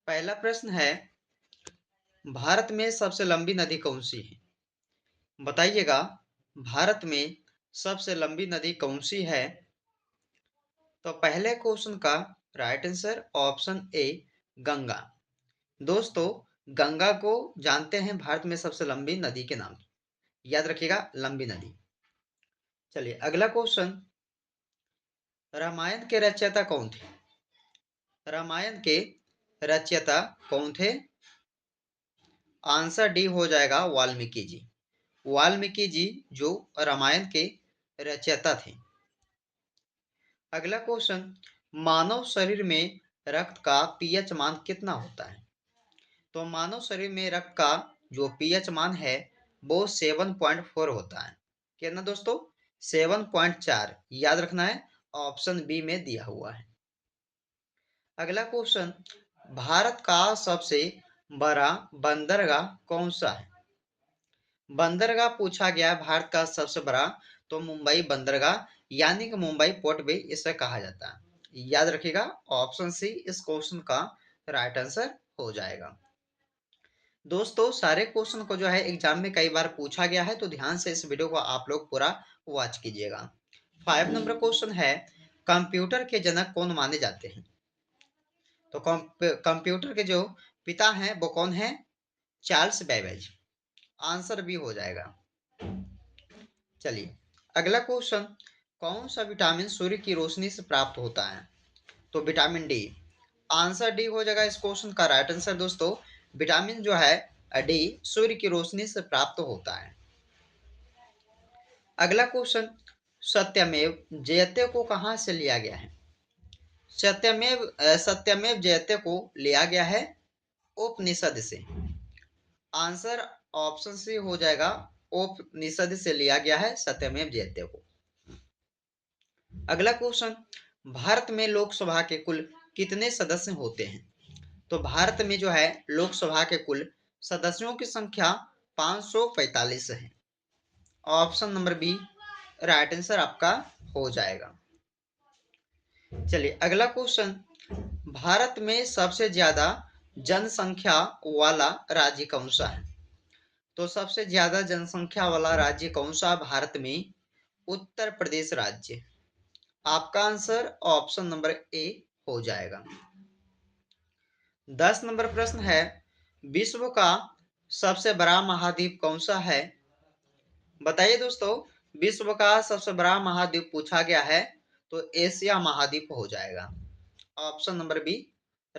पहला प्रश्न है, भारत में सबसे लंबी नदी कौन सी है? बताइएगा, भारत में सबसे लंबी नदी कौन सी है? तो पहले क्वेश्चन का right answer option A, Ganga. दोस्तों, गंगा को जानते हैं भारत में सबसे लंबी नदी के नाम से। याद रखिएगा, लंबी नदी। चलिए अगला क्वेश्चन, रामायण के रचयिता कौन थे? रामायण के रचयिता कौन थे? आंसर डी हो जाएगा, वाल्मीकि जी। वाल्मीकि जी जो रामायण के रचयिता थे। अगला क्वेश्चन, मानव शरीर में रक्त का पीएच मान कितना होता है? तो मानव शरीर में रक्त का जो पीएच मान है वो 7.4 होता है। कितना दोस्तों? 7.4। याद रखना है, ऑप्शन बी में दिया हुआ है। अगला क्वेश्चन, भारत का सबसे बड़ा बंदरगाह कौन सा है? बंदरगाह पूछा गया है भारत का सबसे बड़ा, तो मुंबई बंदरगाह यानी कि मुंबई पोर्ट भी इसे कहा जाता है। याद रखिएगा, ऑप्शन सी इस क्वेश्चन का राइट आंसर हो जाएगा। दोस्तों, सारे क्वेश्चन को जो है एग्जाम में कई बार पूछा गया है, तो ध्यान से इस वीडियो को आप लोग पूरा वॉच कीजिएगा। 5 नंबर क्वेश्चन है, कंप्यूटर के जनक कौन माने जाते हैं? तो कंप्यूटर के जो पिता हैं वो कौन है? Charles Babbage. आंसर भी हो जाएगा। चलिए अगला क्वेश्चन, कौन सा विटामिन सूर्य की रोशनी से प्राप्त होता है? तो विटामिन डी। आंसर डी हो जाएगा इस क्वेश्चन का राइट आंसर। दोस्तों, विटामिन जो है डी सूर्य की रोशनी से प्राप्त होता है। अगला क्वेश्चन, सत्यमेव जयते को कहां से लिया गया है? सत्यमेव जयते को लिया गया है उपनिषद से। आंसर ऑप्शन सी हो जाएगा, उपनिषद से लिया गया है सत्यमेव जयते को। अगला क्वेश्चन, भारत में लोकसभा के कुल कितने सदस्य होते हैं? तो भारत में जो है लोकसभा के कुल सदस्यों की संख्या 545 है। Option number B right answer आपका हो जाएगा। चलिए अगला क्वेश्चन, भारत में सबसे ज्यादा जनसंख्या वाला राज्य कौन सा है? तो सबसे ज्यादा जनसंख्या वाला राज्य कौन सा भारत में? उत्तर प्रदेश राज्य। आपका आंसर ऑप्शन नंबर ए हो जाएगा। 10 नंबर प्रश्न है, विश्व का सबसे बड़ा महाद्वीप कौन सा है? बताइए दोस्तों, विश्व का सबसे बड़ा महाद्वीप पूछा गया है, तो एशिया महाद्वीप हो जाएगा। Option number B